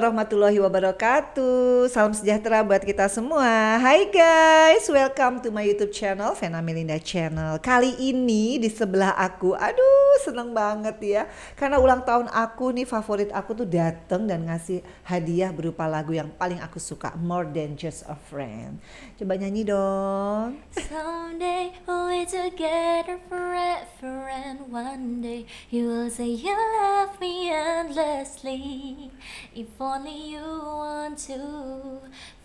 warahmatullahi wabarakatuh. Salam sejahtera buat kita semua. Hai guys, welcome to my YouTube channel, Vena Melinda Channel. Kali ini di sebelah aku, aduh seneng banget ya. Karena ulang tahun aku nih, favorit aku tuh dateng dan ngasih hadiah berupa lagu yang paling aku suka, More Than Just a Friend. Coba nyanyi dong. Someday we'll be together forever, and one day you will say you love me endlessly. If only you want to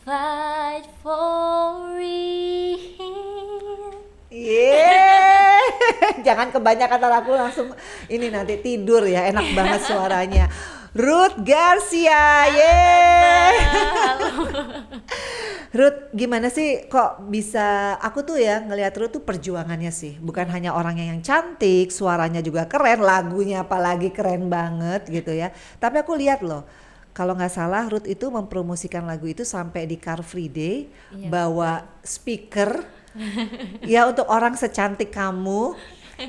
fight for it. Yeah. Jangan kebanyakan aku langsung ini nanti tidur ya, enak banget suaranya. Ruth Garcia, Ruth, gimana sih kok bisa, aku tuh ya ngelihat Ruth tuh perjuangannya sih, bukan hanya orangnya yang cantik, suaranya juga keren, lagunya apalagi keren banget gitu ya. Tapi aku lihat loh, kalau nggak salah Ruth itu mempromosikan lagu itu sampai di Car Free Day, bawa speaker ya untuk orang secantik kamu.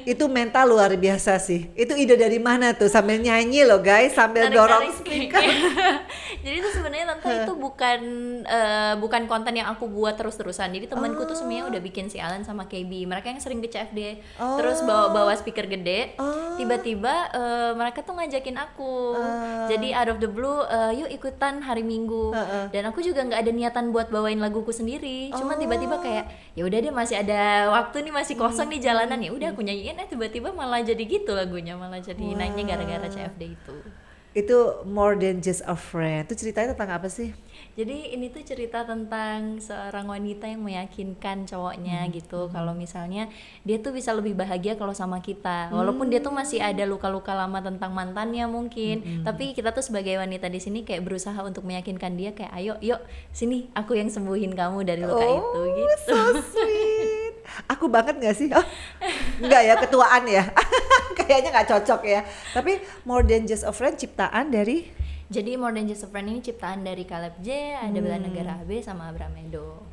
Itu mental luar biasa sih. Itu ide dari mana tuh? Sambil nyanyi loh guys, sambil dorong speaker. Jadi itu sebenarnya tante itu bukan konten yang aku buat terus-terusan. Jadi temanku tuh semuanya udah bikin, si Alan sama KB. Mereka yang sering ke CFD. Terus bawa speaker gede. Tiba-tiba mereka tuh ngajakin aku. Jadi out of the blue, yuk ikutan hari Minggu. Dan aku juga nggak ada niatan buat bawain laguku sendiri. Cuma tiba-tiba kayak ya udah deh, masih ada waktu nih, masih kosong di jalanan, ya udah aku nyanyiin. Tiba-tiba malah jadi gitu lagunya, malah jadi naiknya gara-gara CFD itu. Itu More Than Just a Friend. Itu ceritanya tentang apa sih? Jadi ini tuh cerita tentang seorang wanita yang meyakinkan cowoknya gitu, kalau misalnya dia tuh bisa lebih bahagia kalau sama kita, walaupun dia tuh masih ada luka-luka lama tentang mantannya mungkin, tapi kita tuh sebagai wanita di sini kayak berusaha untuk meyakinkan dia kayak ayo, yuk sini aku yang sembuhin kamu dari luka itu gitu. So sweet. Aku banget gak sih? Oh, enggak ya, ketuaan ya. Kayaknya gak cocok ya. Tapi More Than Just a Friend ciptaan dari? Jadi More Than Just a Friend ini ciptaan dari Caleb J, ada Bella Negara AB sama Abraham Edo.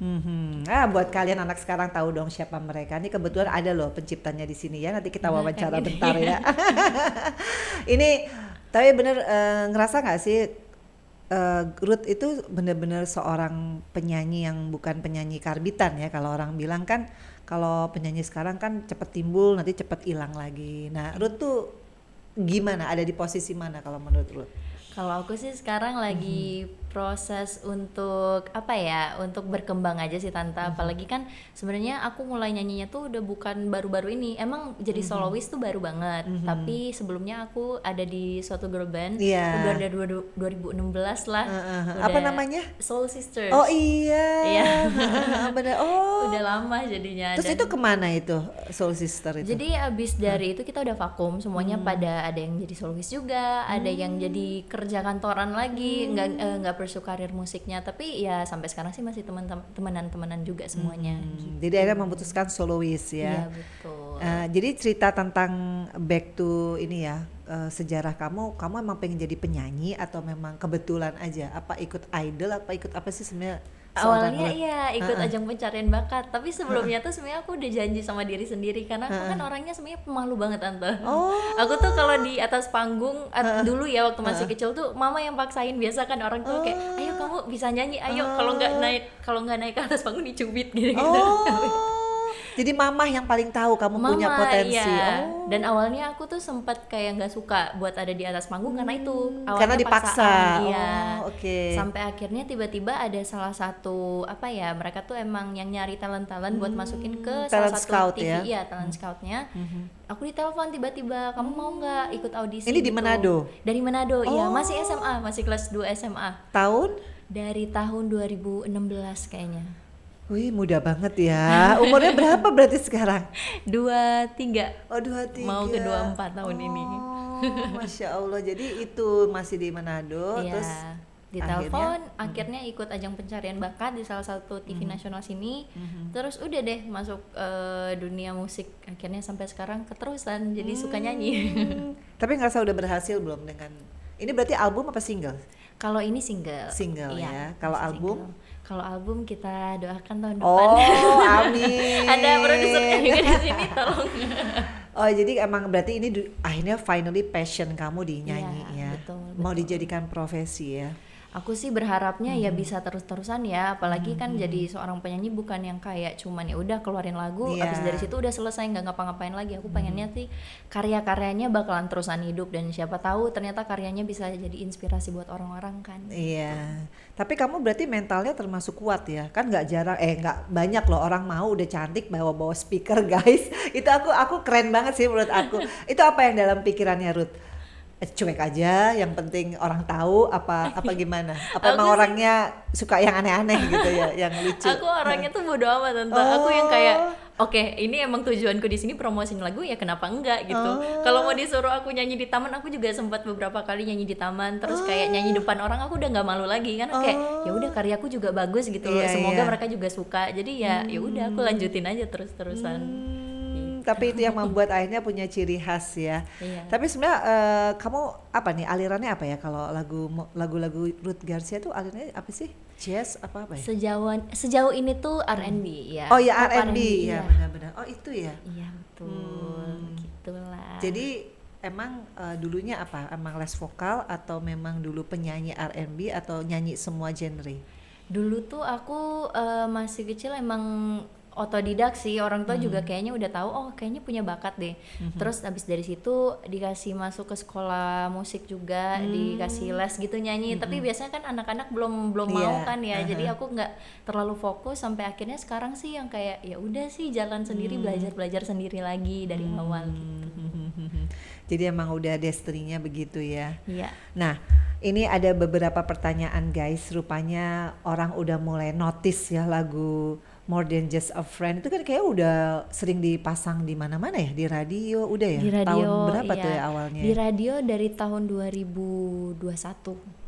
Buat kalian anak sekarang tahu dong siapa mereka. Ini kebetulan ada loh penciptanya di sini ya. Nanti kita wawancara bentar ya. Ini tapi bener ngerasa nggak sih Ruth itu bener-bener seorang penyanyi yang bukan penyanyi karbitan ya. Kalau orang bilang kan kalau penyanyi sekarang kan cepet timbul nanti cepet hilang lagi. Nah Ruth tuh gimana? Ada di posisi mana kalau menurut Ruth? Kalau aku sih sekarang lagi proses untuk apa ya, untuk berkembang aja sih tante. Apalagi kan sebenarnya aku mulai nyanyinya tuh udah bukan baru-baru ini. Emang jadi soloist tuh baru banget. Tapi sebelumnya aku ada di suatu girl band. Udah dari 2016 lah. Apa namanya? Soul Sisters. Oh iya. Bener. Oh. Udah lama jadinya. Terus itu kemana itu Soul Sister itu? Jadi abis dari itu kita udah vakum semuanya, pada ada yang jadi soloist juga, ada yang jadi kerja kantoran lagi, nggak pursue karir musiknya, tapi ya sampai sekarang sih masih temenan juga semuanya. Gitu. Jadi akhirnya memutuskan soloist ya. Iya betul. Jadi cerita tentang back to ini ya, sejarah kamu emang pengen jadi penyanyi atau memang kebetulan aja? Apa ikut idol, apa ikut apa sih sebenarnya? Awalnya iya ikut ajang pencarian bakat, tapi sebelumnya tuh sebenarnya aku udah janji sama diri sendiri karena aku kan orangnya sebenarnya pemalu banget tante. Aku tuh kalau di atas panggung dulu ya waktu masih kecil tuh mama yang paksain, biasa kan orang tuh kayak ayo kamu bisa nyanyi, ayo kalau nggak naik ke atas panggung dicubit gitu. Jadi mama yang paling tahu kamu punya potensi. Iya. Dan awalnya aku tuh sempat kayak nggak suka buat ada di atas panggung karena itu awalnya karena dipaksa. paksaan, iya. Okay. Sampai akhirnya tiba-tiba ada salah satu apa ya, mereka tuh emang yang nyari talent buat masukin ke salah satu scout, TV ya? talent scoutnya. Aku ditelepon tiba-tiba, kamu mau nggak ikut audisi? Ini di gitu. Manado? Dari Manado, iya, masih SMA, masih kelas 2 SMA. Tahun? Dari tahun 2016 kayaknya. Wih, muda banget ya. Umurnya berapa berarti sekarang? 23. Oh, 23. Mau ke 24 tahun ini. Masya Allah. Jadi itu masih di Manado. Iya. Terus ditelepon, akhirnya ikut ajang pencarian bakat di salah satu TV nasional sini. Terus udah deh masuk dunia musik. Akhirnya sampai sekarang keterusan jadi suka nyanyi. Tapi ngerasa udah berhasil belum dengan ini? Berarti album apa single? Kalau ini single. Single iya, ya. Kalau album? Kalau album kita doakan tahun depan. Oh, amin. Ada produsernya juga di sini, tolong. Oh, jadi emang berarti ini akhirnya finally passion kamu di nyanyi ya. Betul. Mau dijadikan profesi ya. Aku sih berharapnya ya bisa terus-terusan ya, apalagi kan jadi seorang penyanyi bukan yang kayak cuman ya udah keluarin lagu, Iya. habis dari situ udah selesai nggak ngapa-ngapain lagi. Aku pengennya sih karya-karyanya bakalan terusan hidup dan siapa tahu ternyata karyanya bisa jadi inspirasi buat orang-orang kan. Iya, tapi kamu berarti mentalnya termasuk kuat ya, kan nggak jarang, nggak banyak loh orang mau udah cantik bawa-bawa speaker guys. Itu aku keren banget sih menurut aku. Itu apa yang dalam pikirannya Ruth? Cuek aja, yang penting orang tahu apa gimana? Apa emang orangnya suka yang aneh-aneh gitu ya, yang lucu? Aku orangnya tuh bodo amat tante. Aku yang kayak oke, ini emang tujuanku di sini promosiin lagu ya kenapa enggak gitu. Kalau mau disuruh aku nyanyi di taman, aku juga sempat beberapa kali nyanyi di taman. Terus kayak nyanyi depan orang aku udah nggak malu lagi karena kayak ya udah karyaku juga bagus gitu. Iya, Semoga iya. mereka juga suka. Jadi ya udah aku lanjutin aja terus-terusan. Tapi itu yang membuat akhirnya punya ciri khas ya. Iya. Tapi sebenarnya kamu apa nih alirannya apa ya kalau lagu-lagu Ruth Garcia tuh alirannya apa sih? Jazz apa ya? Sejauh ini tuh R&B ya. Oh ya Pop R&B ya, iya. benar-benar. Oh itu ya. Iya betul, gitulah. Jadi emang dulunya apa? Emang les vokal atau memang dulu penyanyi R&B atau nyanyi semua genre? Dulu tuh aku masih kecil emang otodidak sih, orang tua juga kayaknya udah tahu oh kayaknya punya bakat deh. Terus abis dari situ dikasih masuk ke sekolah musik juga, dikasih les gitu nyanyi. Tapi biasanya kan anak-anak belum Iya, mau kan ya, jadi aku nggak terlalu fokus sampai akhirnya sekarang sih yang kayak ya udah sih jalan sendiri, belajar sendiri lagi dari awal gitu. Jadi emang udah destiny-nya begitu ya. Iya. Nah, ini ada beberapa pertanyaan guys. Rupanya orang udah mulai notice ya lagu More Than Just a Friend itu kan kayak udah sering dipasang di mana-mana ya, di radio udah ya. Di radio, tahun berapa iya. tuh ya awalnya? Di radio dari tahun 2021.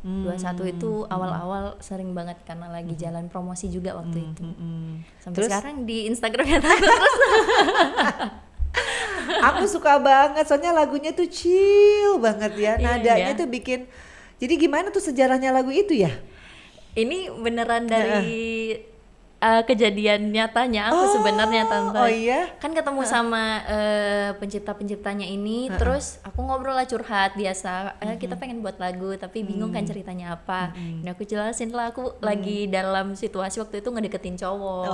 21 itu awal-awal sering banget karena lagi jalan promosi juga waktu itu. Sampai Terus? sekarang di Instagramnya Tante terus. Aku suka banget soalnya lagunya tuh chill banget ya. Iya, Nadanya iya. tuh bikin. Jadi gimana tuh sejarahnya lagu itu ya? Ini beneran dari kejadian nyatanya aku sebenarnya Tante. Oh iya? Kan ketemu sama pencipta-penciptanya ini, terus aku ngobrol lah curhat biasa. Kita pengen buat lagu tapi bingung kan ceritanya apa. Nah aku jelasin lah aku lagi dalam situasi waktu itu ngedeketin cowok.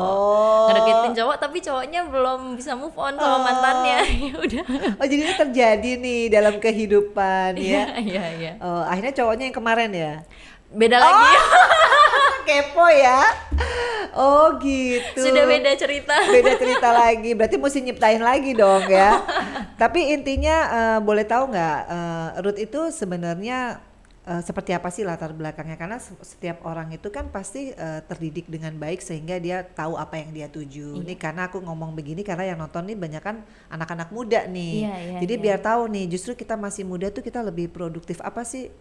Ngedeketin cowok tapi cowoknya belum bisa move on sama mantannya. Ya udah. Oh jadi ini terjadi nih dalam kehidupan ya? Iya, iya. Oh, akhirnya cowoknya yang kemarin ya? Beda lagi. Kepo ya? Oh gitu. Sudah beda cerita. Beda cerita lagi, berarti mesti nyiptain lagi dong ya. Tapi intinya boleh tahu nggak Ruth itu sebenarnya seperti apa sih latar belakangnya? Karena setiap orang itu kan pasti terdidik dengan baik sehingga dia tahu apa yang dia tuju. Ini karena aku ngomong begini karena yang nonton nih banyak kan anak-anak muda nih. Iya, iya, Jadi iya. biar tahu nih justru kita masih muda tuh kita lebih produktif. Apa sih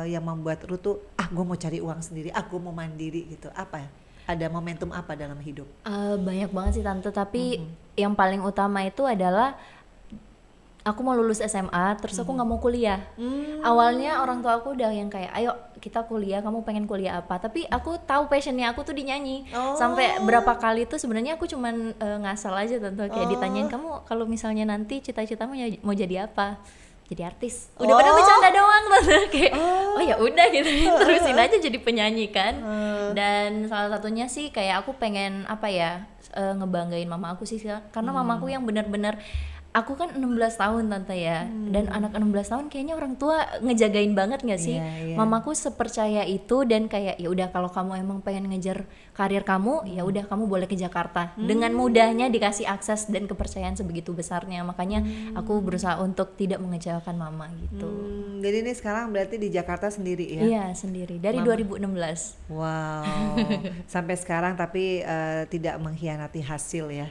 yang membuat Ruth tuh gue mau cari uang sendiri, gue mau mandiri gitu. Apa ya? Ada momentum apa dalam hidup? Banyak banget sih Tante, tapi yang paling utama itu adalah aku mau lulus SMA, terus aku nggak mau kuliah. Awalnya orang tua aku udah yang kayak, ayo kita kuliah, kamu pengen kuliah apa? Tapi aku tahu passionnya aku tuh di nyanyi. Sampai berapa kali tuh sebenarnya aku cuman ngasal aja Tante, kayak ditanyain kamu kalau misalnya nanti cita-citamu mau jadi apa? Jadi artis. Udah pada bercanda doang Tante, kayak oh ya udah gitu, terusin aja jadi penyanyi kan. Dan salah satunya sih kayak aku pengen apa ya, ngebanggain mama aku sih, karena mamaku yang benar-benar, aku kan 16 tahun Tante ya, dan anak 16 tahun kayaknya orang tua ngejagain banget nggak sih? Iya, iya. Mamaku sepercaya itu dan kayak ya udah kalau kamu emang pengen ngejar karir kamu, ya udah kamu boleh ke Jakarta. Dengan mudahnya dikasih akses dan kepercayaan sebegitu besarnya, makanya aku berusaha untuk tidak mengecewakan mama gitu. Jadi ini sekarang berarti di Jakarta sendiri ya? Iya sendiri dari 2016. Wow, sampai sekarang tapi tidak mengkhianati hasil ya.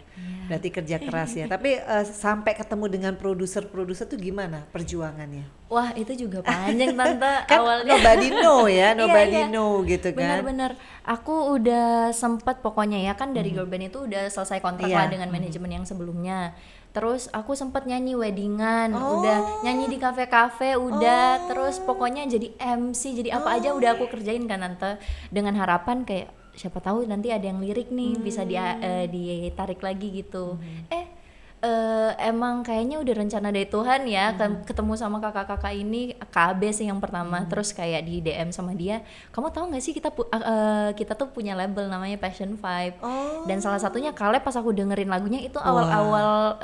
Berarti kerja keras ya. Tapi sampai ketemu dengan produser-produser tuh gimana perjuangannya? Wah itu juga panjang Tante. Kan Awalnya nobody know ya, nobody Iya, iya. know gitu kan. Benar-benar. Aku udah sempet pokoknya ya kan dari girl band itu udah selesai kontrak Iya. lah dengan manajemen yang sebelumnya. Terus aku sempet nyanyi weddingan, udah nyanyi di kafe-kafe, udah terus pokoknya jadi MC, jadi apa aja udah aku kerjain kan Tante, dengan harapan kayak siapa tahu nanti ada yang lirik nih bisa ditarik lagi gitu. Emang kayaknya udah rencana dari Tuhan ya, ketemu sama kakak-kakak ini, KB sih yang pertama, terus kayak di DM sama dia, kamu tahu nggak sih kita tuh punya label namanya Passion Vibe, dan salah satunya Caleb. Pas aku dengerin lagunya itu awal-awal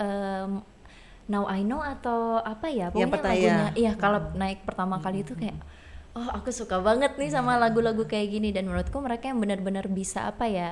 Now I Know atau apa ya, pokoknya lagunya, iya Caleb naik pertama kali itu kayak, oh aku suka banget nih sama lagu-lagu kayak gini, dan menurutku mereka yang benar-benar bisa apa ya,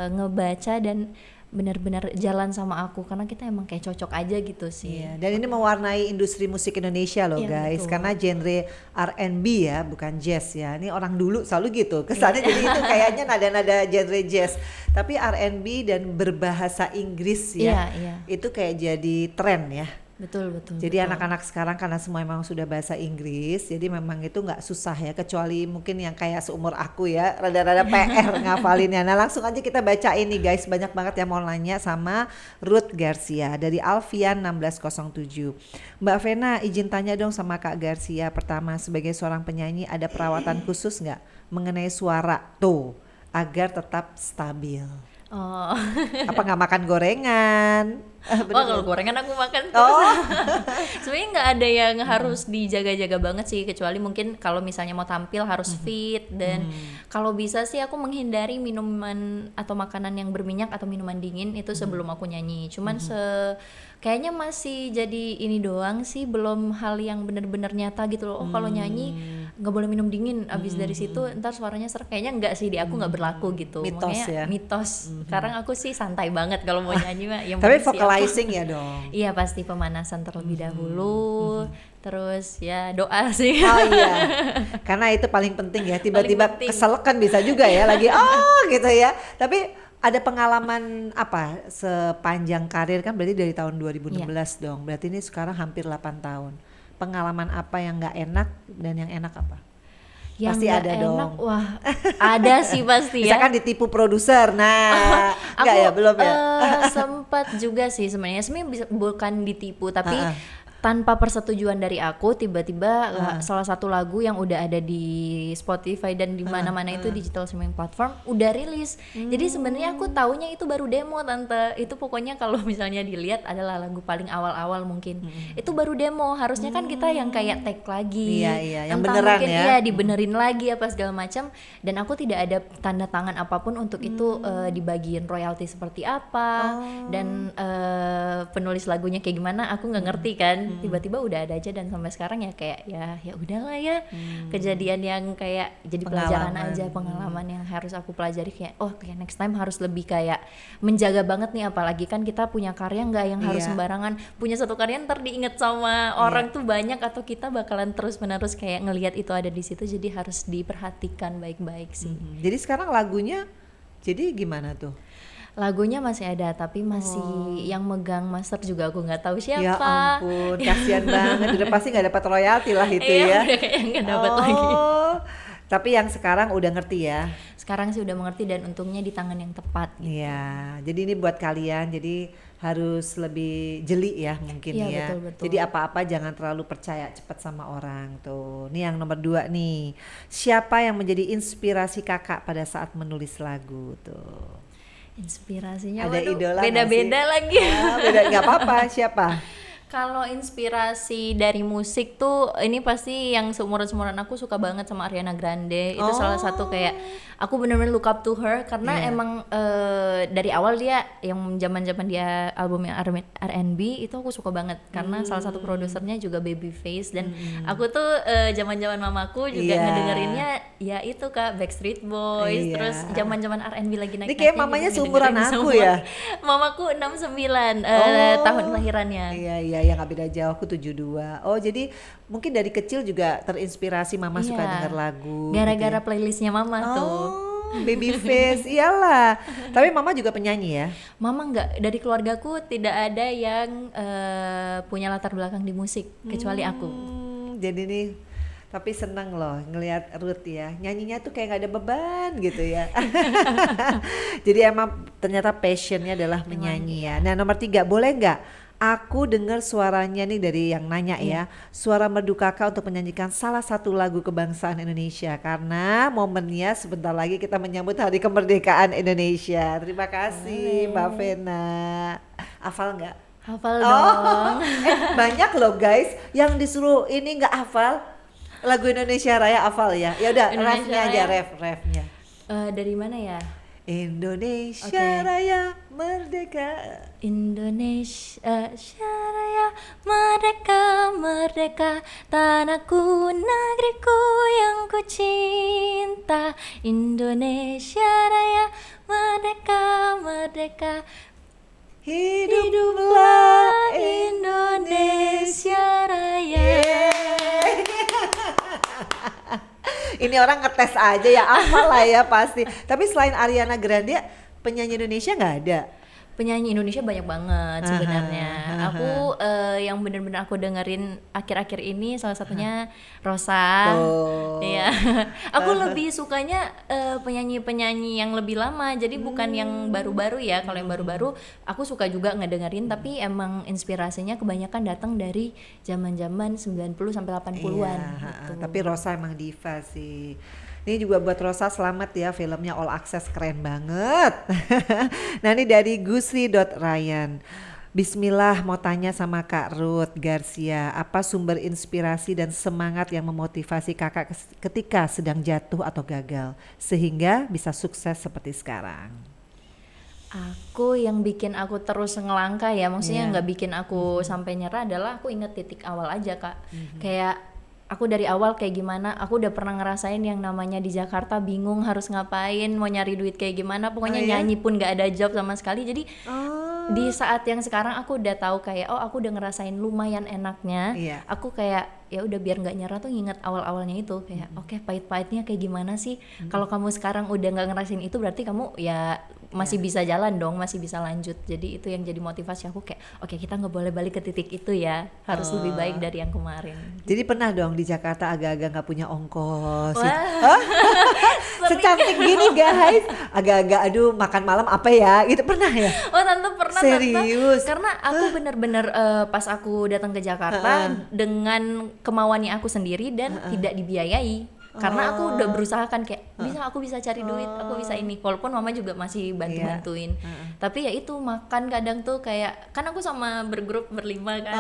ngebaca dan benar-benar jalan sama aku, karena kita emang kayak cocok aja gitu sih. Iya, dan ini mewarnai industri musik Indonesia loh guys, betul. karena genre R&B ya, bukan jazz ya. Ini orang dulu selalu gitu, kesannya jadi itu kayaknya nada-nada genre jazz, tapi R&B dan berbahasa Inggris ya, itu kayak jadi tren ya. Betul. Jadi anak-anak sekarang karena semua memang sudah bahasa Inggris, jadi memang itu nggak susah ya, kecuali mungkin yang kayak seumur aku ya, rada-rada PR ngafalinnya. Nah langsung aja kita baca ini guys, banyak banget yang mau nanya sama Ruth Garcia dari Alfian 1607. Mbak Vena, izin tanya dong sama Kak Garcia, pertama sebagai seorang penyanyi ada perawatan khusus nggak mengenai suara tuh agar tetap stabil? Oh. Apa nggak makan gorengan? Wah kalau gorengan aku makan terus. Sebenarnya nggak ada yang harus dijaga-jaga banget sih, kecuali mungkin kalau misalnya mau tampil harus fit, dan kalau bisa sih aku menghindari minuman atau makanan yang berminyak atau minuman dingin itu sebelum aku nyanyi. Cuman kayaknya masih jadi ini doang sih, belum hal yang benar-benar nyata gitu loh. Oh kalau nyanyi nggak boleh minum dingin, abis dari situ ntar suaranya serak. Kayaknya nggak sih, di aku nggak berlaku gitu. Mitos. Makanya ya mitos. Sekarang aku sih santai banget kalau mau nyanyi mah. Yang tapi penting siap. vocalizing ya dong. Iya pasti pemanasan terlebih dahulu, terus ya doa sih. Oh iya, karena itu paling penting ya. Tiba-tiba kesel kan bisa juga ya, lagi gitu ya. Tapi ada pengalaman apa sepanjang karir, kan berarti dari tahun 2016 dong. Berarti ini sekarang hampir 8 tahun. Pengalaman apa yang nggak enak dan yang enak apa? Yang pasti ada enak, dong. wah ada sih pasti ya. Misalkan ditipu produser, nah enggak ya, belum ya? Sempat juga sih sebenarnya bukan ditipu, tapi tanpa persetujuan dari aku tiba-tiba salah satu lagu yang udah ada di Spotify dan di mana-mana itu digital streaming platform udah rilis. Jadi sebenarnya aku taunya itu baru demo tante. Itu pokoknya kalau misalnya dilihat adalah lagu paling awal-awal mungkin. Itu baru demo. Harusnya kan kita yang kayak tag lagi. Iya, yang entah beneran mungkin ya. Dibenerin lagi apa segala macam, dan aku tidak ada tanda tangan apapun untuk itu dibagiin royalti seperti apa dan penulis lagunya kayak gimana aku nggak ngerti kan. Tiba-tiba udah ada aja, dan sampai sekarang ya kayak ya udahlah ya, kejadian yang kayak jadi pelajaran aja, pengalaman yang harus aku pelajari, kayak kayak next time harus lebih kayak menjaga banget nih, apalagi kan kita punya karya nggak yang harus sembarangan, punya satu karya ntar diinget sama orang tuh banyak, atau kita bakalan terus-menerus kayak ngelihat itu ada di situ, jadi harus diperhatikan baik-baik sih. Jadi sekarang lagunya jadi gimana tuh? Lagunya masih ada, tapi masih yang megang master juga aku nggak tahu siapa. Ya ampun, kasihan banget. Udah pasti nggak dapat royalti lah itu ya. Iya, kayak nggak dapat lagi. Tapi yang sekarang udah ngerti ya. Sekarang sih udah mengerti, dan untungnya di tangan yang tepat. Iya, jadi ini buat kalian, jadi harus lebih jeli ya mungkin ya. Betul. Jadi apa-apa jangan terlalu percaya cepat sama orang tuh. Nih yang nomor 2 nih, siapa yang menjadi inspirasi kakak pada saat menulis lagu tuh? Inspirasinya ada idola beda-beda lagi. Beda, nggak apa-apa, siapa? Kalau inspirasi dari musik tuh ini pasti yang seumuran aku suka banget sama Ariana Grande. Itu salah satu kayak aku benar-benar look up to her, karena emang dari awal dia yang zaman-zaman dia album yang R&B itu aku suka banget, karena salah satu produsernya juga Babyface, dan aku tuh zaman-zaman mamaku juga ngedengerinnya ya itu Kak Backstreet Boys, terus zaman-zaman R&B lagi naik. Ini kayak mamanya seumuran aku ya. Mamaku 69 tahun kelahirannya. Iya, yang gak beda jauh, aku 72. Oh jadi mungkin dari kecil juga terinspirasi mama suka denger lagu. Gara-gara gitu ya? playlistnya mama tuh. Babyface, iyalah. Tapi mama juga penyanyi ya? Mama enggak, dari keluargaku tidak ada yang punya latar belakang di musik kecuali aku. Jadi nih, tapi seneng loh ngelihat Ruth ya, nyanyinya tuh kayak gak ada beban gitu ya. Jadi emang ternyata passionnya adalah menyanyi ya. Nah nomor 3, boleh nggak aku dengar suaranya nih dari yang nanya ya, suara merdu kakak untuk menyanyikan salah satu lagu kebangsaan Indonesia, karena momennya sebentar lagi kita menyambut Hari Kemerdekaan Indonesia. Terima kasih Mbak Vena. Hafal nggak? Hafal Oh, dong. banyak loh guys yang disuruh ini nggak hafal lagu Indonesia Raya hafal ya. Ya udah, Indonesia refnya aja, Raya. refnya. Dari mana ya? Indonesia Oke. Raya merdeka. Indonesia Raya merdeka, merdeka, tanahku, negeriku yang ku cinta. Indonesia Raya merdeka, merdeka, Hiduplah Indonesia Raya. Ini orang ngetes aja ya, hafal lah ya pasti. Tapi selain Ariana Grande, penyanyi Indonesia nggak ada. Penyanyi Indonesia banyak banget sebenarnya. Aha. Aku yang bener-bener aku dengerin akhir-akhir ini salah satunya Rosa. Tuh. Iya. Aku lebih sukanya penyanyi-penyanyi yang lebih lama. Jadi bukan yang baru-baru ya. Kalau yang baru-baru aku suka juga ngedengerin, tapi emang inspirasinya kebanyakan datang dari zaman-zaman 90 sampai 80-an Iya, gitu. tapi Rosa emang diva sih. Ini juga buat Rosa, selamat ya, filmnya All Access keren banget. Nah ini dari Gusri.Ryan. Bismillah, mau tanya sama Kak Ruth Garcia, apa sumber inspirasi dan semangat yang memotivasi kakak ketika sedang jatuh atau gagal sehingga bisa sukses seperti sekarang? Aku yang bikin aku terus ngelangkah ya, maksudnya Iya. nggak bikin aku sampai nyerah adalah aku inget titik awal aja Kak. Kayak aku dari awal kayak gimana, aku udah pernah ngerasain yang namanya di Jakarta bingung harus ngapain, mau nyari duit kayak gimana, pokoknya Oh, iya? nyanyi pun nggak ada job sama sekali. Jadi Oh, di saat yang sekarang aku udah tahu kayak oh aku udah ngerasain lumayan enaknya. Iya. Aku kayak ya udah biar nggak nyerah tuh nginget awal-awalnya itu kayak oke, pahit-pahitnya kayak gimana sih. Kalau kamu sekarang udah nggak ngerasain itu berarti kamu ya masih bisa jalan dong, masih bisa lanjut. Jadi itu yang jadi motivasi aku kayak oke, kita nggak boleh balik ke titik itu ya, harus lebih baik dari yang kemarin. jadi pernah dong di Jakarta agak-agak nggak punya ongkos. Wah. Hah? Secantik gini guys, agak-agak aduh makan malam apa ya? Gitu pernah ya? Oh tante pernah Serius? tante, karena aku bener-bener pas aku datang ke Jakarta dengan kemauannya aku sendiri dan tidak dibiayai. Karena aku udah berusaha kan kayak aku bisa cari duit, aku bisa ini. Walaupun mama juga masih bantu-bantuin. Tapi ya itu makan kadang tuh kayak kan aku sama bergrup berlima kan.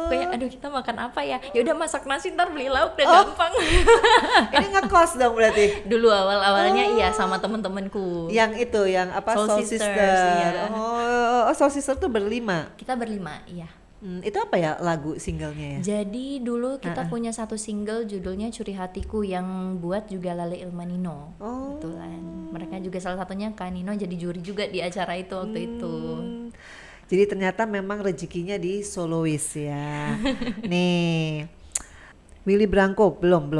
Kayak aduh kita makan apa ya? Ya udah masak nasi ntar beli lauk udah gampang. Ini ngekos dong berarti. Dulu awal-awalnya iya sama temen-temenku. Yang itu, yang apa? Soul Soul Sisters, Sister. iya. Oh, Soul Sister tuh berlima. Kita berlima, iya. Itu apa ya lagu singlenya ya? Jadi dulu kita punya satu single judulnya Curi Hatiku yang buat juga Lale Ilmanino. Oh. Kebetulan. Mereka juga salah satunya Kak Nino jadi juri juga di acara itu waktu itu. Jadi ternyata memang rezekinya di solois ya. Nih. Willy Branko belum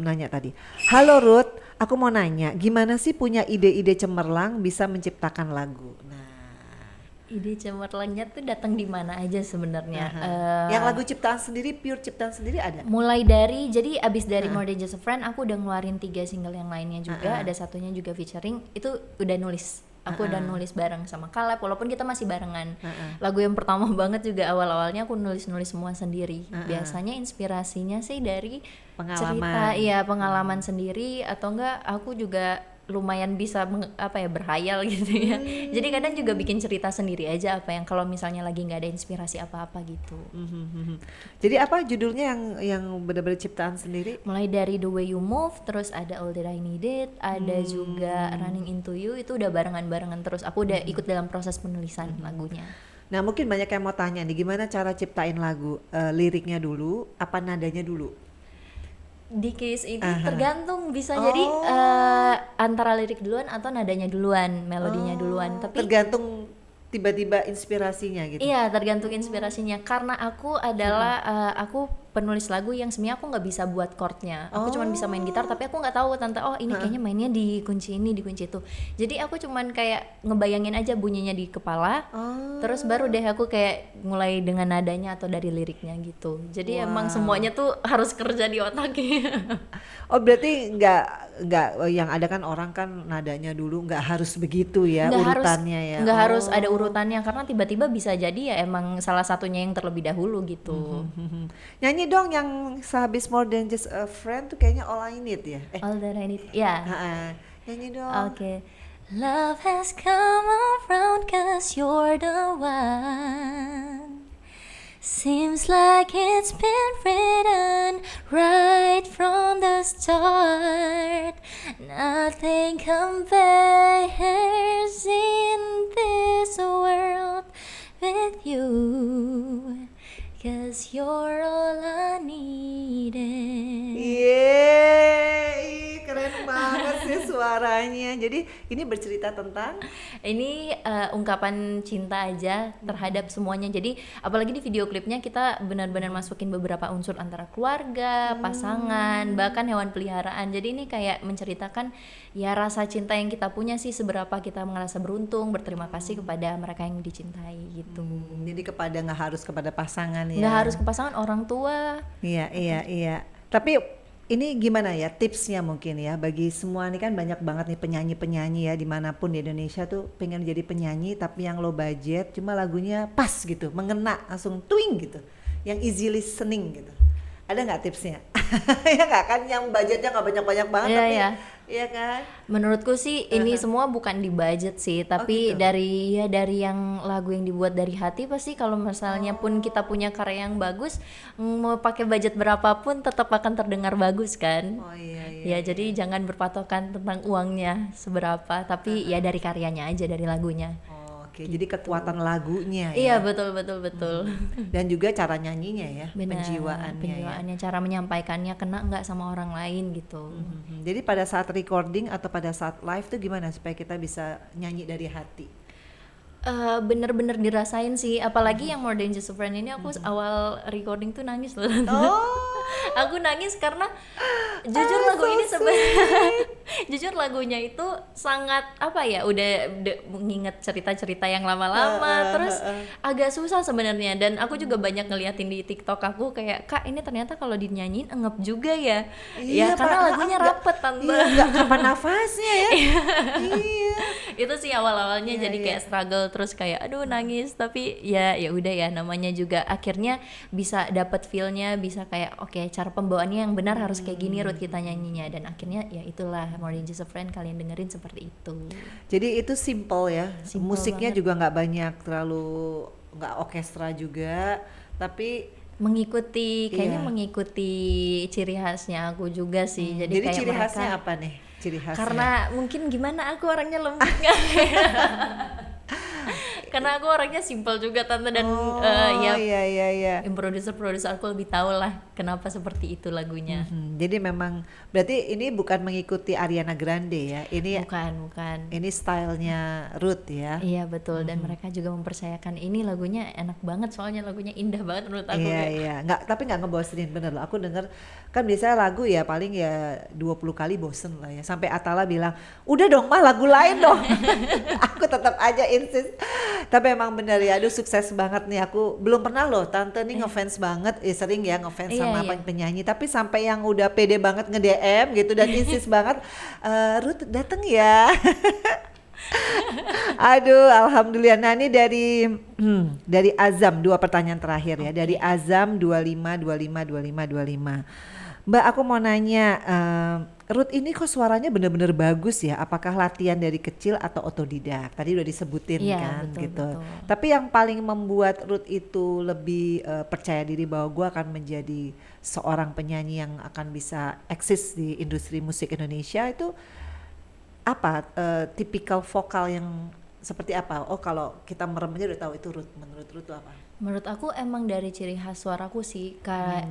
nanya tadi. Halo Ruth, aku mau nanya, gimana sih punya ide-ide cemerlang bisa menciptakan lagu? Nah, Ide cemerlangnya tuh datang di mana aja sebenarnya. yang lagu ciptaan sendiri, pure ciptaan sendiri ada? Mulai dari jadi abis dari More Than Just a Friend aku udah ngeluarin 3 single yang lainnya juga, ada satunya juga featuring, itu udah nulis. Aku udah nulis bareng sama Caleb walaupun kita masih barengan. Lagu yang pertama banget juga awal-awalnya aku nulis-nulis semua sendiri. Biasanya inspirasinya sih dari cerita, iya pengalaman sendiri atau enggak aku juga lumayan bisa berhayal gitu ya. Jadi kadang juga bikin cerita sendiri aja apa yang kalau misalnya lagi nggak ada inspirasi apa-apa gitu. Jadi apa judulnya yang benar-benar ciptaan sendiri? Mulai dari The Way You Move, terus ada All That I Needed, ada juga Running Into You, itu udah barengan-barengan terus. Aku udah ikut dalam proses penulisan lagunya. Nah mungkin banyak yang mau tanya nih, gimana cara ciptain lagu? Liriknya dulu, apa nadanya dulu? Di case ini tergantung, bisa jadi antara lirik duluan atau nadanya duluan, melodinya duluan. Tapi Tergantung tiba-tiba inspirasinya gitu. iya, tergantung inspirasinya. Karena aku adalah aku penulis lagu yang sebenarnya aku nggak bisa buat chordnya. Aku cuman bisa main gitar, tapi aku nggak tahu tante ini kayaknya mainnya di kunci ini, di kunci itu. Jadi aku cuman kayak ngebayangin aja bunyinya di kepala. Terus baru deh aku kayak mulai dengan nadanya atau dari liriknya gitu. Jadi emang semuanya tuh harus kerja di otaknya. Oh berarti nggak yang ada kan orang kan nadanya dulu nggak harus begitu ya urutannya ya. Nggak harus ada urutannya karena tiba-tiba bisa jadi ya emang salah satunya yang terlebih dahulu gitu. Nyanyi dong yang sehabis More Than Just a Friend tuh kayaknya All I Need ya. All That I Need, ya. Nyanyi dong. Okay. Love has come around 'cause you're the one. Seems like it's been written right from the start. Nothing compares in this world with you. 'Cause you're all I needed. Yeay, keren banget sih suaranya. Jadi ini bercerita tentang Ini ungkapan cinta aja terhadap semuanya. Jadi apalagi di video klipnya kita benar-benar masukin beberapa unsur antara keluarga, pasangan, bahkan hewan peliharaan. Jadi ini kayak menceritakan ya rasa cinta yang kita punya sih, seberapa kita merasa beruntung, berterima kasih kepada mereka yang dicintai gitu. jadi nggak harus kepada pasangan ya. Nggak harus ke pasangan, orang tua. Iya. Tapi ini gimana ya tipsnya mungkin ya bagi semua nih, kan banyak banget nih penyanyi-penyanyi ya dimanapun di Indonesia tuh pengen jadi penyanyi tapi yang low budget, cuma lagunya pas gitu, mengena langsung twing gitu, yang easy listening gitu. Ada nggak tipsnya? Ya nggak kan, yang budgetnya nggak banyak-banyak banget Iya, tapi iya. iya kan? Menurutku sih ini semua bukan di budget sih, tapi gitu. dari yang lagu yang dibuat dari hati. Pasti kalau misalnya pun kita punya karya yang bagus, mau pakai budget berapapun tetap akan terdengar bagus kan. Oh iya. Ya jadi jangan berpatokan tentang uangnya seberapa, tapi ya dari karyanya aja, dari lagunya. Oke, jadi kekuatan lagunya Iya, ya. betul. Dan juga cara nyanyinya ya, Benar, penjiwaannya ya. penjiwaannya, cara menyampaikannya kena nggak sama orang lain gitu. Jadi pada saat recording atau pada saat live tuh gimana supaya kita bisa nyanyi dari hati? Bener-bener dirasain sih, apalagi yang More Than Just a Friend ini aku awal recording tuh nangis loh. Aku nangis karena jujur lagu ini jujur lagunya itu sangat apa ya, udah mengingat cerita-cerita yang lama-lama, terus agak susah sebenarnya. Dan aku juga banyak ngeliatin di TikTok aku kayak, Kak ini ternyata kalau dinyanyiin engep juga ya. Ya karena lagunya rapet tante. Iya, nggak kapan nafasnya ya. Iya. Itu sih awal-awalnya jadi kayak struggle, terus kayak aduh nangis, tapi ya udah ya, namanya juga akhirnya bisa dapet feel-nya, bisa kayak oke, cara pembawaannya yang benar harus kayak gini Ruth kita nyanyinya, dan akhirnya ya itulah More Than Just a Friend, kalian dengerin seperti itu. Jadi itu simple ya. Simple Musiknya banget. juga nggak banyak, terlalu nggak orkestra juga, tapi Kayaknya Iya. mengikuti ciri khasnya aku juga sih. Jadi kayak ciri mereka, khasnya apa nih? Ciri khasnya. karena mungkin gimana, aku orangnya lembut karena aku orangnya simple juga tante, dan ya iya. yang produser aku lebih tahu lah kenapa seperti itu lagunya. Jadi memang berarti ini bukan mengikuti Ariana Grande ya. Bukan. Ini stylenya Ruth ya. Iya betul, dan mereka juga mempercayakan ini lagunya enak banget, soalnya lagunya indah banget menurut aku. Iya. Tapi nggak ngebosenin, bener loh. Aku denger kan biasanya lagu ya paling ya 20 kali bosen lah ya. Sampai Atala bilang, "Udah dong mah lagu lain dong." Aku tetap aja insist. Tapi emang bener ya, aduh sukses banget nih. Aku belum pernah loh tante nih ngefans banget, sering ya ngefans Iya, sama iya. penyanyi, tapi sampai yang udah pede banget nge-DM gitu dan insist banget, Ruth dateng ya. Aduh, alhamdulillah. Nah ini dari Azam, 2 pertanyaan terakhir ya. Dari Azam 25. Mbak, aku mau nanya, Ruth ini kok suaranya bener-bener bagus ya? Apakah latihan dari kecil atau otodidak? Tadi udah disebutin Iya, kan betul, gitu. betul. Tapi yang paling membuat Ruth itu lebih percaya diri bahwa gue akan menjadi seorang penyanyi yang akan bisa eksis di industri musik Indonesia itu apa? Tipikal vokal yang seperti apa? Oh kalau kita merem aja udah tahu itu Ruth. Menurut Ruth itu apa? Menurut aku emang dari ciri khas suaraku sih,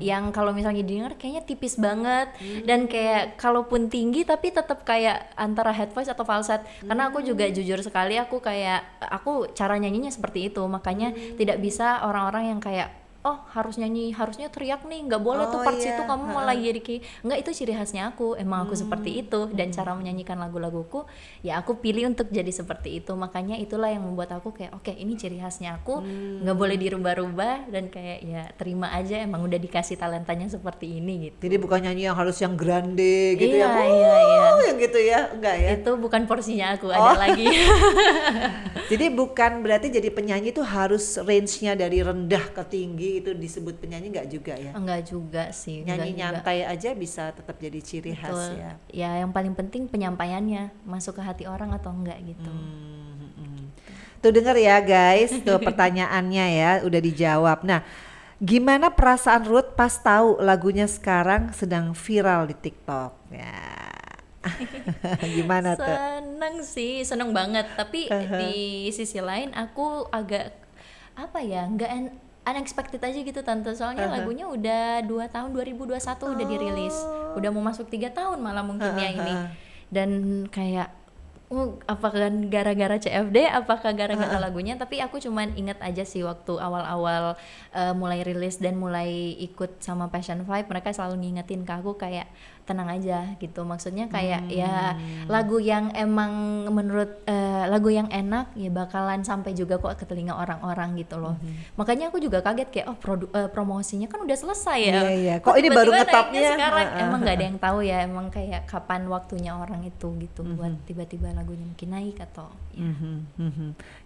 yang kalau misalnya didengar kayaknya tipis banget, dan kayak kalaupun tinggi tapi tetap kayak antara head voice atau falset. Karena aku juga jujur sekali, aku cara nyanyinya seperti itu, makanya tidak bisa orang-orang yang kayak oh harusnya teriak nih, nggak boleh tuh Oh, part iya. situ kamu malah jadi kayak nggak, itu ciri khasnya aku, emang aku seperti itu, dan cara menyanyikan lagu-laguku ya aku pilih untuk jadi seperti itu. Makanya itulah yang membuat aku kayak oke, ini ciri khasnya aku, nggak boleh dirubah-rubah, dan kayak ya terima aja, emang udah dikasih talentanya seperti ini gitu. Jadi bukan nyanyi yang harus yang grande gitu Iya, ya? iya. Yang gitu ya? Enggak ya? Itu bukan porsinya aku, ada lagi. Jadi bukan berarti jadi penyanyi itu harus range-nya dari rendah ke tinggi itu disebut penyanyi, nggak juga ya? Enggak juga sih, enggak Nyanyi juga. nyantai aja bisa tetap jadi ciri khas Betul. ya. Ya yang paling penting penyampaiannya masuk ke hati orang atau enggak gitu. Tuh denger ya guys, tuh pertanyaannya ya udah dijawab. Nah Gimana perasaan Ruth pas tahu lagunya sekarang sedang viral di TikTok? Ya. Gimana tuh? Seneng sih, seneng banget. Tapi di sisi lain aku agak apa ya, nggak unexpected aja gitu tante. Soalnya lagunya udah 2 tahun 2021 udah dirilis, udah mau masuk 3 tahun malah mungkin ya ini. Dan kayak apakah gara-gara CFD, apakah gara-gara lagunya, tapi aku cuman inget aja sih waktu awal-awal mulai rilis dan mulai ikut sama Passion 5, mereka selalu ngingetin ke aku kayak tenang aja gitu, maksudnya kayak ya lagu yang emang menurut lagu yang enak ya bakalan sampai juga kok ke telinga orang-orang gitu loh. Makanya aku juga kaget kayak promosinya kan udah selesai ya. Iya. Kok ini baru ngetopnya sekarang. Emang nggak ada yang tahu ya, emang kayak kapan waktunya orang itu gitu buat tiba-tiba lagunya mungkin naik atau ya.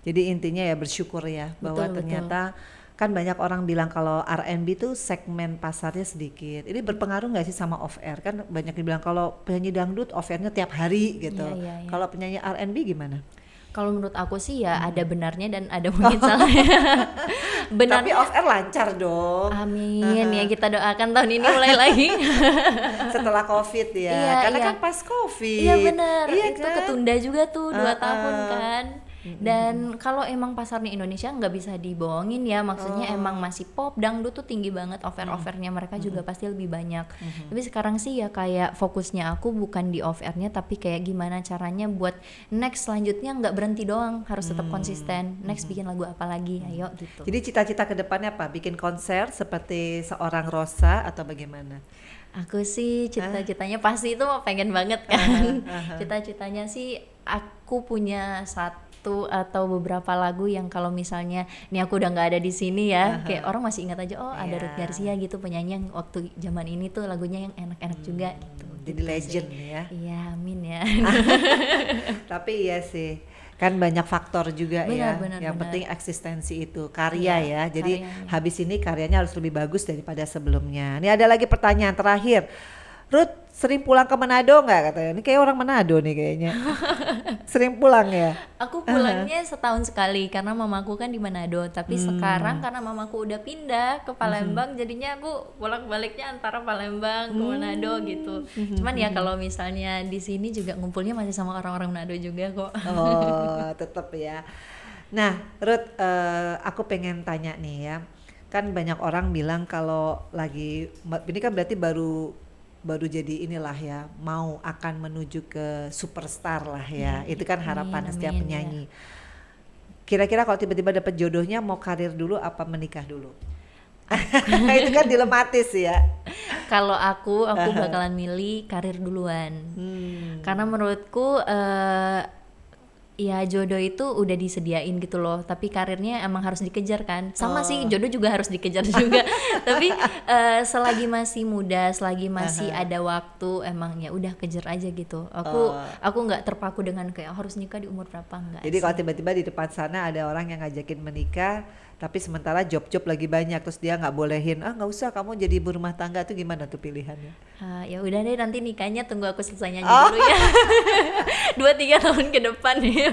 Jadi intinya ya bersyukur ya bahwa ternyata kan banyak orang bilang kalau R&B tuh segmen pasarnya sedikit. Ini berpengaruh nggak sih sama off air? Kan banyak yang bilang kalau penyanyi dangdut off airnya tiap hari gitu. Iya. Kalau penyanyi R&B gimana? Kalau menurut aku sih ya ada benarnya dan ada mungkin salahnya. Tapi off air lancar dong. Amin ya, kita doakan tahun ini mulai lagi. Setelah COVID ya. Iya, Karena kan pas COVID. Iya benar. Iya itu kan? ketunda juga tuh 2 tahun kan. Dan kalau emang pasarnya Indonesia nggak bisa dibohongin ya, maksudnya emang masih pop, dangdut tuh tinggi banget, offer-offernya mereka juga pasti lebih banyak. Tapi sekarang sih ya kayak fokusnya aku bukan di off-airnya, tapi kayak gimana caranya buat next selanjutnya nggak berhenti doang, harus tetap konsisten. Next bikin lagu apa lagi, ayo gitu. Jadi cita-cita ke depannya apa? Bikin konser seperti seorang Rosa atau bagaimana? Aku sih cita-citanya pasti itu pengen banget kan. Cita-citanya sih aku punya satu atau beberapa lagu yang kalau misalnya ini aku udah nggak ada di sini ya, kayak orang masih ingat aja ada Ruth Garcia gitu, penyanyi yang waktu zaman ini tuh lagunya yang enak-enak juga gitu. Jadi legend ya. Iya, amin ya. Tapi iya sih, kan banyak faktor juga Benar. yang penting eksistensi itu karya ya. Jadi karyanya. habis ini karyanya harus lebih bagus daripada sebelumnya. Ini ada lagi pertanyaan terakhir. Ruth sering pulang ke Manado nggak katanya? Ini kayak orang Manado nih kayaknya. Sering pulang ya? Aku pulangnya setahun sekali karena mamaku kan di Manado, tapi sekarang karena mamaku udah pindah ke Palembang, jadinya aku bolak-baliknya antara Palembang ke Manado gitu. Cuman ya kalau misalnya di sini juga ngumpulnya masih sama orang-orang Manado juga kok. Oh, tetap ya. Nah, Ruth, aku pengen tanya nih ya. Kan banyak orang bilang kalau lagi ini kan berarti baru jadi inilah ya, mau akan menuju ke superstar lah ya. Itu kan harapan setiap penyanyi. Kira-kira kalau tiba-tiba dapat jodohnya mau karir dulu apa menikah dulu? Itu kan dilematis ya. Kalau aku bakalan milih karir duluan. Karena menurutku ya jodoh itu udah disediain gitu loh, tapi karirnya emang harus dikejar kan. Sama sih, jodoh juga harus dikejar juga. Tapi selagi masih muda, selagi masih ada waktu, emang ya udah kejar aja gitu. Aku nggak terpaku dengan kayak harus nikah di umur berapa, enggak. Jadi kalau tiba-tiba di depan sana ada orang yang ngajakin menikah, tapi sementara job-job lagi banyak, terus dia nggak bolehin, nggak usah kamu jadi ibu rumah tangga, tuh gimana tuh pilihannya? Ya udah deh, nanti nikahnya tunggu aku selesai nyanyi dulu ya. 2-3 tahun ke depan ya.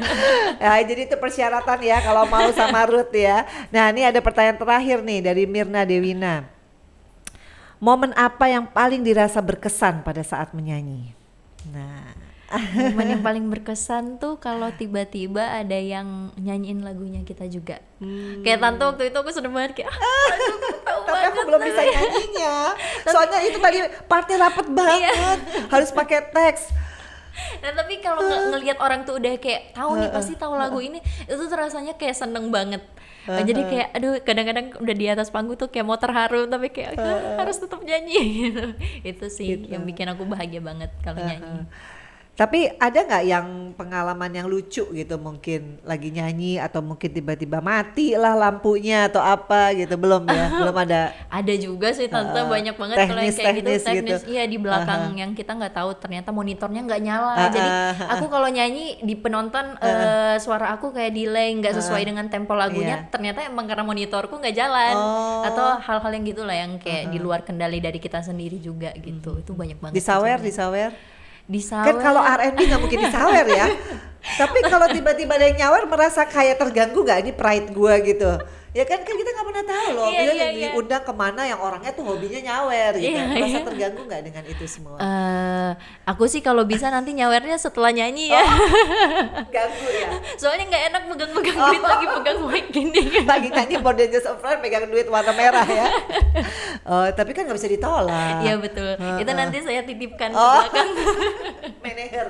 Jadi itu persyaratan ya kalau mau sama Ruth ya. Nah, ini ada pertanyaan terakhir nih dari Mirna Dewina. Momen apa yang paling dirasa berkesan pada saat menyanyi? Nah, momen yang paling berkesan tuh kalau tiba-tiba ada yang nyanyiin lagunya kita juga. Kayak tante waktu itu aku seneng banget kayak tapi aku belum bisa nyanyinya. Soalnya itu tadi partnya rapet banget, harus pakai teks. Nah tapi kalau ngelihat orang tuh udah kayak tahu nih pasti tahu lagu ini, itu tuh rasanya kayak seneng banget. Jadi kayak aduh, kadang-kadang udah di atas panggung tuh kayak mau terharu tapi kayak harus tetap nyanyi gitu. Itu sih yang bikin aku bahagia banget kalau nyanyi. Tapi ada nggak yang pengalaman yang lucu gitu, mungkin lagi nyanyi atau mungkin tiba-tiba mati lah lampunya atau apa gitu? Belum ya? Belum ada? Ada juga sih tante, banyak banget kalau yang kayak gitu teknis gitu. Iya, di belakang yang kita nggak tahu ternyata monitornya nggak nyala. Jadi aku kalau nyanyi di penonton suara aku kayak delay, nggak sesuai dengan tempo lagunya. Ternyata emang karena monitorku nggak jalan atau hal-hal yang gitulah yang kayak di luar kendali dari kita sendiri juga gitu. Itu banyak banget. Disawer? Disawer. Kan kalau R&B nggak mungkin disawer ya. Tapi kalau tiba-tiba ada yang nyawer merasa kayak terganggu nggak, ini pride gue gitu. Ya kan kita nggak pernah tahu loh. Iya, Dia iya, iya. diundang kemana yang orangnya tuh hobinya nyawer gitu. Iya, Merasa iya. terganggu nggak dengan itu semua? Aku sih kalau bisa nanti nyawernya setelah nyanyi ya. Ganggu ya. Soalnya nggak enak pegang-pegang duit lagi pegang mic gini. Lagi nyanyi More Than Just a Friend pegang duit warna merah ya. Tapi kan nggak bisa ditolak. Iya betul. Itu nanti saya titipkan ke Oh. belakang. Manajer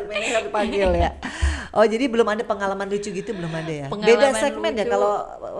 panggil ya. Oh jadi belum ada pengalaman lucu gitu, belum ada ya? Pengalaman Beda segmen ya lucu. kalau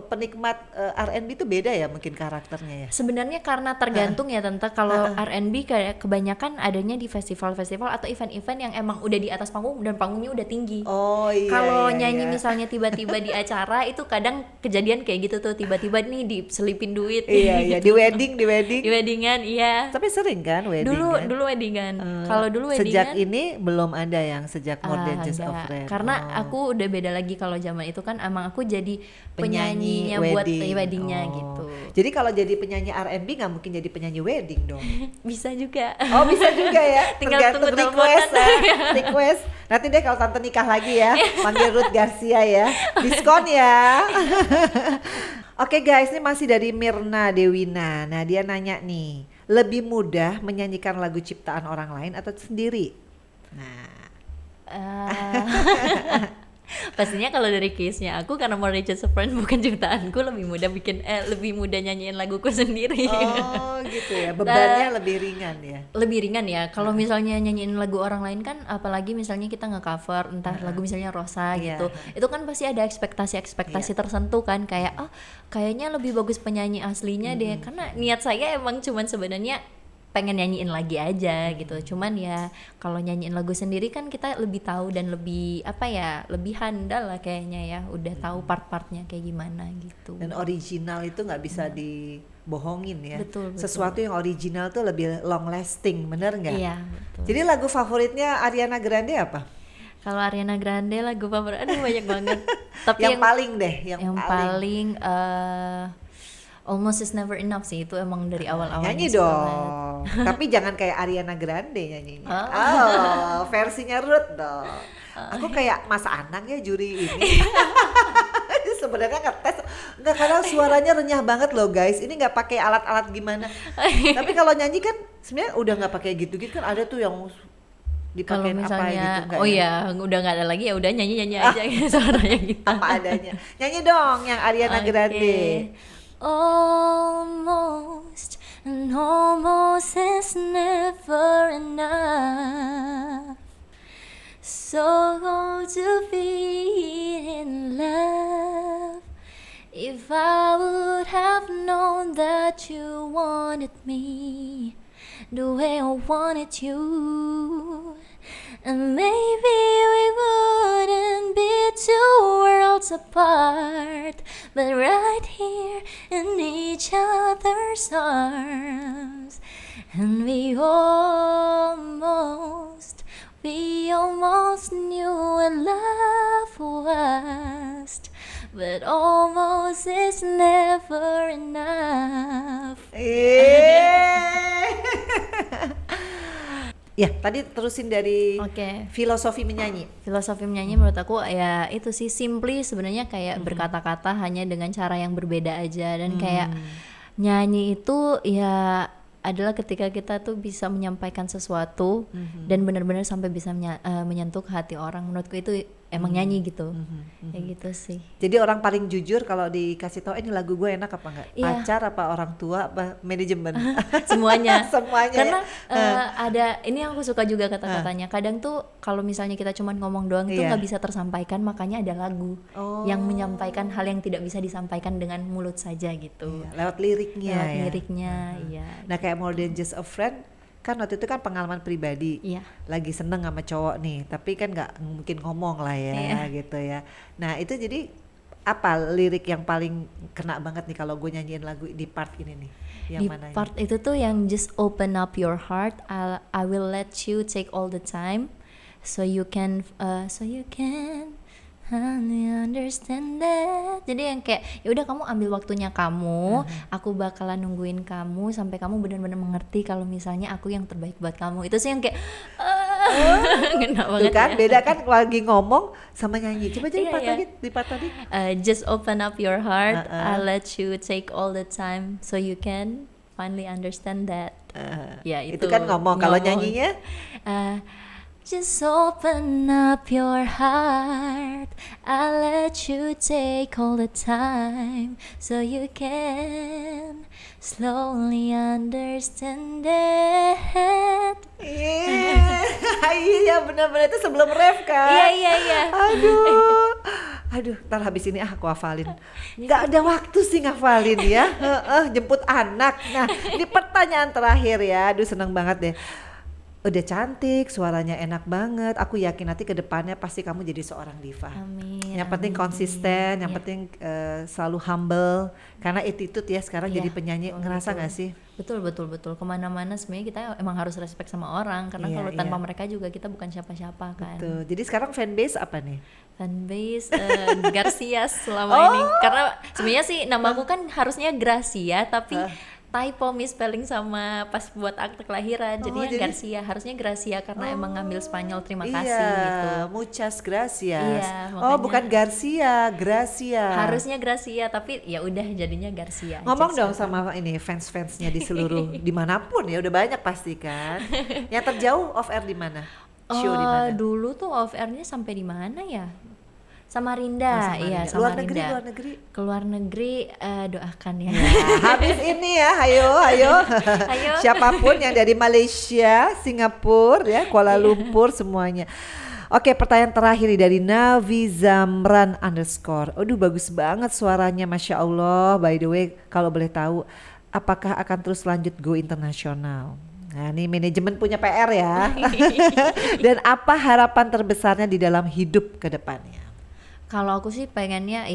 penikmat R&B itu beda ya mungkin karakternya ya. Sebenarnya karena tergantung ya tante. Kalau R&B kayak kebanyakan adanya di festival-festival atau event-event yang emang udah di atas panggung dan panggungnya udah tinggi. Oh iya. Kalau iya, nyanyi iya. misalnya tiba-tiba di acara itu kadang kejadian kayak gitu tuh, tiba-tiba nih diselipin duit. Iya iya di gitu. wedding Di weddingan, iya. Tapi sering kan wedding kan? Dulu weddingan. Kalau dulu weddingan Sejak ini belum ada yang sejak More Than Just a ada. Friend. Karena Oh. aku udah beda lagi. Kalau zaman itu kan emang aku jadi Penyanyi penyanyinya buat wedding. weddingnya Oh. gitu. Jadi kalau jadi penyanyi R&B nggak mungkin jadi penyanyi wedding dong. Bisa juga. Oh bisa juga ya. Tinggal Tergantung tunggu request teleponan. ya. Request. Nanti deh kalau tante nikah lagi ya, panggil Ruth Garcia ya. Diskon ya. Oke guys, ini masih dari Mirna Dewina. Nah dia nanya nih, lebih mudah menyanyikan lagu ciptaan orang lain atau sendiri? Nah, Pastinya kalau dari case-nya aku, karena More Than Just a Friend bukan ciptaanku, lebih mudah nyanyiin laguku sendiri. oh gitu ya, bebannya lebih ringan ya. Lebih ringan ya. Kalau misalnya nyanyiin lagu orang lain kan, apalagi misalnya kita nge-cover entah lagu misalnya Rosa Iya. gitu. Itu kan pasti ada ekspektasi tertentu kan, kayak kayaknya lebih bagus penyanyi aslinya deh. Karena niat saya emang cuman sebenarnya pengen nyanyiin lagi aja gitu. Cuman ya kalau nyanyiin lagu sendiri kan kita lebih tahu dan lebih lebih handal lah kayaknya ya. Udah tahu part-partnya kayak gimana gitu. Dan original itu nggak bisa dibohongin ya. Betul. Sesuatu yang original tuh lebih long lasting, bener nggak? Iya, betul. Jadi lagu favoritnya Ariana Grande apa? Kalau Ariana Grande lagu favorit, aduh banyak banget. Tapi yang paling deh, yang paling Almost Is Never Enough sih, itu emang dari awal-awal. Nyanyi dong. Tapi jangan kayak Ariana Grande nyanyinya. Versinya Ruth dong. Aku kayak Mas Anang ya juri ini. Sebenarnya ngetes enggak, karena suaranya renyah banget loh guys. Ini nggak pakai alat-alat gimana. Tapi kalau nyanyi kan sebenarnya udah nggak pakai gitu-gitu kan, ada tuh yang Kalau dipakai apa misalnya, gitu enggak ya udah nggak ada lagi, ya udah nyanyi aja gitu, suaranya gitu. apa adanya. Nyanyi dong yang Ariana Grande. Almost, and almost is never enough. So to be in love. If I would have known that you wanted me the way I wanted you, and maybe we wouldn't be two worlds apart, but right here in each other's arms. And we almost knew what love was, but almost is never enough. Ya, tadi terusin dari Oke. filosofi menyanyi. Filosofi menyanyi menurut aku ya itu sih, simply sebenarnya kayak berkata-kata hanya dengan cara yang berbeda aja, dan kayak nyanyi itu ya adalah ketika kita tuh bisa menyampaikan sesuatu dan benar-benar sampai bisa menyentuh hati orang. Menurutku itu emang nyanyi gitu. Kayak gitu sih. Jadi orang paling jujur kalau dikasih tahu ini lagu gue enak apa enggak? Iya. Pacar apa orang tua apa manajemen? Semuanya. Semuanya. Karena ada ini yang aku suka juga kata-katanya. Kadang tuh kalau misalnya kita cuma ngomong doang tuh Iya. nggak bisa tersampaikan, makanya ada lagu yang menyampaikan hal yang tidak bisa disampaikan dengan mulut saja gitu. Iya, lewat liriknya Lewat ya. liriknya, iya. Nah kayak More Than Just a Friend kan waktu itu kan pengalaman pribadi. Iya. Lagi seneng sama cowok nih, tapi kan nggak mungkin ngomong lah ya gitu ya. Nah itu jadi apa lirik yang paling kena banget nih kalau gue nyanyiin lagu di part ini nih? Yang Di mananya? part itu tuh yang just open up your heart, I will let you take all the time, so you can honey understand that. Jadi yang kayak ya udah kamu ambil waktunya kamu, aku bakalan nungguin kamu sampai kamu benar-benar mengerti kalau misalnya aku yang terbaik buat kamu. Itu sih yang kayak Ngena Tuh banget kan ya. beda kan lagi ngomong sama nyanyi. Coba jadi Iya, part iya. lagi, di part tadi. Just open up your heart. Uh-uh. I'll let you take all the time so you can finally understand that. Ya Itu kan ngomong, kalau nyanyinya Uh, just open up your heart. I'll let you take all the time so you can slowly understand that. Iya benar-benar itu sebelum ref kan. Iya, iya, iya. Aduh, ntar habis ini aku hafalin. Nggak ada waktu sih ngafalin ya. Jemput anak. Nah, ini pertanyaan terakhir ya. Aduh, seneng banget deh. Udah cantik, suaranya enak banget. Aku yakin nanti ke depannya pasti kamu jadi seorang diva. Amin. Yang penting konsisten, yang Ya. penting selalu humble. Karena attitude ya sekarang Iya, jadi penyanyi, ngerasa betul. nggak sih? Betul. Kemana-mana sebenarnya kita emang harus respect sama orang, karena Iya, kalau tanpa iya. mereka juga kita bukan siapa-siapa kan. Tuh, jadi sekarang fanbase apa nih? Fanbase Garcia selama Oh. ini, karena sebenarnya sih namaku kan harusnya Gracia, tapi typo misspelling sama pas buat akte kelahiran, jadinya jadi- Garcia, harusnya Gracia karena emang ngambil Spanyol terima kasih Iya, gitu. muchas gracias. Iya, Oh, makanya- bukan Garcia, Gracia. Harusnya Gracia, tapi ya udah jadinya Garcia. aja Ngomong sih. dong sama ini fans-fansnya di seluruh dimanapun ya, udah banyak pasti kan. Yang terjauh off air di mana? Show di mana? Dulu tuh off airnya sampai di mana ya? Samarinda, iya Samarinda. Luar Samarinda. negeri, luar negeri. Keluar negeri, doakan ya. Nah, habis ini ya, ayo. Ayo. Siapapun yang dari Malaysia, Singapura, ya, Kuala Lumpur semuanya. Oke, pertanyaan terakhir nih dari Navi Zamran _ Aduh, bagus banget suaranya, Masya Allah. By the way, kalau boleh tahu, apakah akan terus lanjut go internasional? Nah, ini manajemen punya PR ya. Dan apa harapan terbesarnya di dalam hidup ke depannya? Kalau aku sih pengennya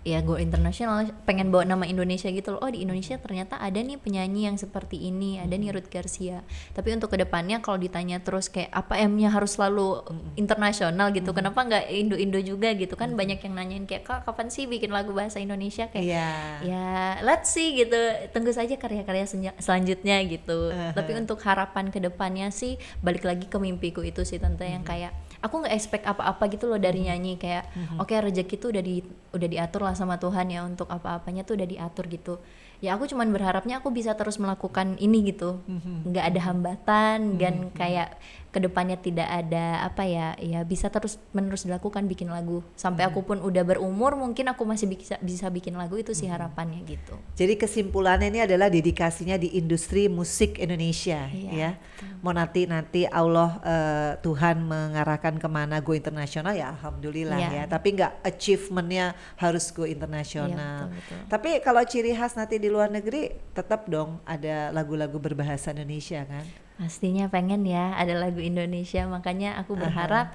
ya go internasional, pengen bawa nama Indonesia gitu loh. Oh, di Indonesia ternyata ada nih penyanyi yang seperti ini, ada nih Ruth Garcia. Tapi untuk kedepannya kalau ditanya terus kayak apa M-nya harus selalu internasional gitu, kenapa nggak Indo-Indo juga gitu kan? Banyak yang nanyain kayak, Kak, kapan sih bikin lagu bahasa Indonesia? Kayak Iya. ya let's see gitu, tunggu saja karya-karya selanjutnya gitu. Tapi untuk harapan kedepannya sih balik lagi ke mimpiku itu sih tante, yang kayak aku nggak expect apa-apa gitu loh dari nyanyi, kayak oke, rezeki tuh udah diatur lah sama Tuhan ya, untuk apa-apanya tuh udah diatur gitu. Ya aku cuman berharapnya aku bisa terus melakukan ini gitu, nggak ada hambatan, dan kayak kedepannya tidak ada apa ya bisa terus menerus dilakukan bikin lagu sampai aku pun udah berumur, mungkin aku masih bisa bikin lagu, itu sih harapannya gitu. Jadi kesimpulannya ini adalah dedikasinya di industri musik Indonesia, Iya, ya. Mau nanti Allah Tuhan mengarahkan kemana go internasional ya alhamdulillah Iya. ya. Tapi nggak achievementnya harus go internasional. Iya, betul. Tapi kalau ciri khas nanti di luar negeri tetap dong ada lagu-lagu berbahasa Indonesia kan? Pastinya pengen ya ada lagu Indonesia, makanya aku berharap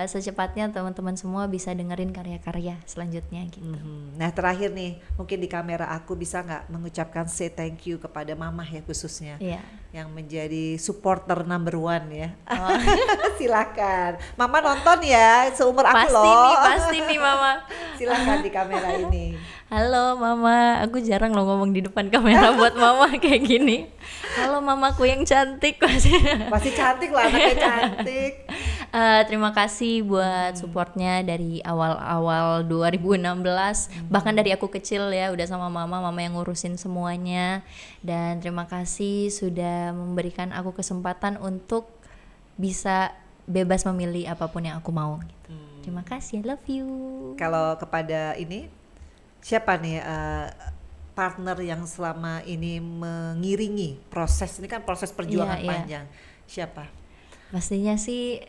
secepatnya teman-teman semua bisa dengerin karya-karya selanjutnya gitu. Nah terakhir nih, mungkin di kamera aku bisa nggak mengucapkan say thank you kepada Mama ya khususnya, Iya. yang menjadi supporter number one ya. Silakan, Mama nonton ya seumur aku loh. Pasti nih Mama. Silakan di kamera ini. Halo Mama, aku jarang lo ngomong di depan kamera buat Mama kayak gini. Halo Mamaku yang cantik. Masih cantik lah, anaknya cantik. Terima kasih buat supportnya dari awal-awal 2016, bahkan dari aku kecil ya udah sama Mama yang ngurusin semuanya. Dan terima kasih sudah memberikan aku kesempatan untuk bisa bebas memilih apapun yang aku mau gitu. Terima kasih, I love you. Kalau kepada ini siapa nih partner yang selama ini mengiringi proses ini, kan proses perjuangan Iya. panjang, siapa? Pastinya sih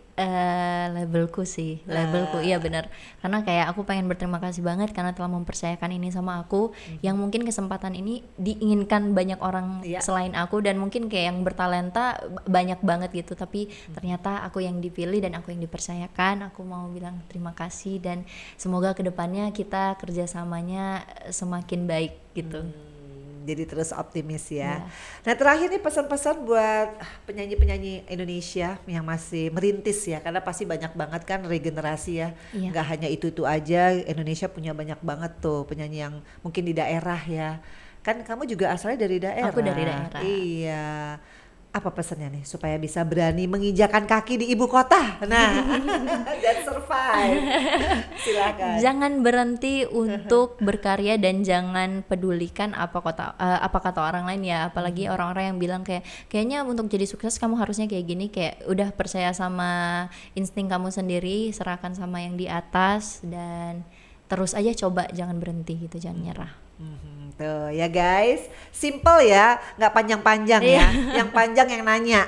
labelku sih, labelku, iya benar. Karena kayak aku pengen berterima kasih banget karena telah mempercayakan ini sama aku, yang mungkin kesempatan ini diinginkan banyak orang selain aku, dan mungkin kayak yang bertalenta banyak banget gitu, tapi ternyata aku yang dipilih dan aku yang dipercayakan. Aku mau bilang terima kasih, dan semoga kedepannya kita kerjasamanya semakin baik gitu. Jadi terus optimis ya. Iya. Nah terakhir nih pesan-pesan buat penyanyi-penyanyi Indonesia yang masih merintis ya, karena pasti banyak banget kan regenerasi ya. Iya. Nggak hanya itu aja, Indonesia punya banyak banget tuh penyanyi yang mungkin di daerah ya. Kan kamu juga asalnya dari daerah. Aku dari daerah. Iya. Apa pesannya nih supaya bisa berani menginjakan kaki di ibu kota? Nah, dan survive. Silakan. Jangan berhenti untuk berkarya dan jangan pedulikan apa kata orang lain ya, apalagi orang-orang yang bilang kayaknya untuk jadi sukses kamu harusnya kayak gini. Kayak udah percaya sama insting kamu sendiri, serahkan sama yang di atas, dan terus aja coba, jangan berhenti gitu, jangan nyerah. Tuh ya guys, simple ya, nggak panjang-panjang ya. Yang panjang yang nanya.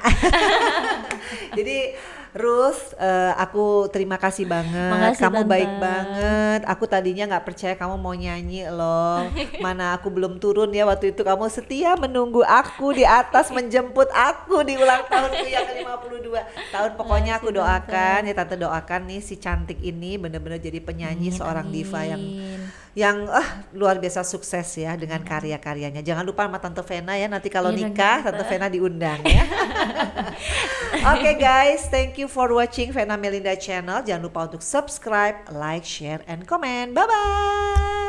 Jadi Ruth, aku terima kasih banget. Makasih, kamu Tante. baik banget. Aku tadinya nggak percaya kamu mau nyanyi loh. Mana aku belum turun ya waktu itu, kamu setia menunggu aku di atas, menjemput aku di ulang tahunku yang ke-52 tahun. Pokoknya aku Makasih, doakan ya Tante, doakan nih si cantik ini bener-bener jadi penyanyi, seorang diva yang luar biasa sukses ya dengan karya-karyanya. Jangan lupa sama Tante Vena ya, nanti kalau Iya, nikah Tante. Tante Vena diundang ya. Oke guys, thank you for watching Vena Melinda channel. Jangan lupa untuk subscribe, like, share, and comment. Bye bye.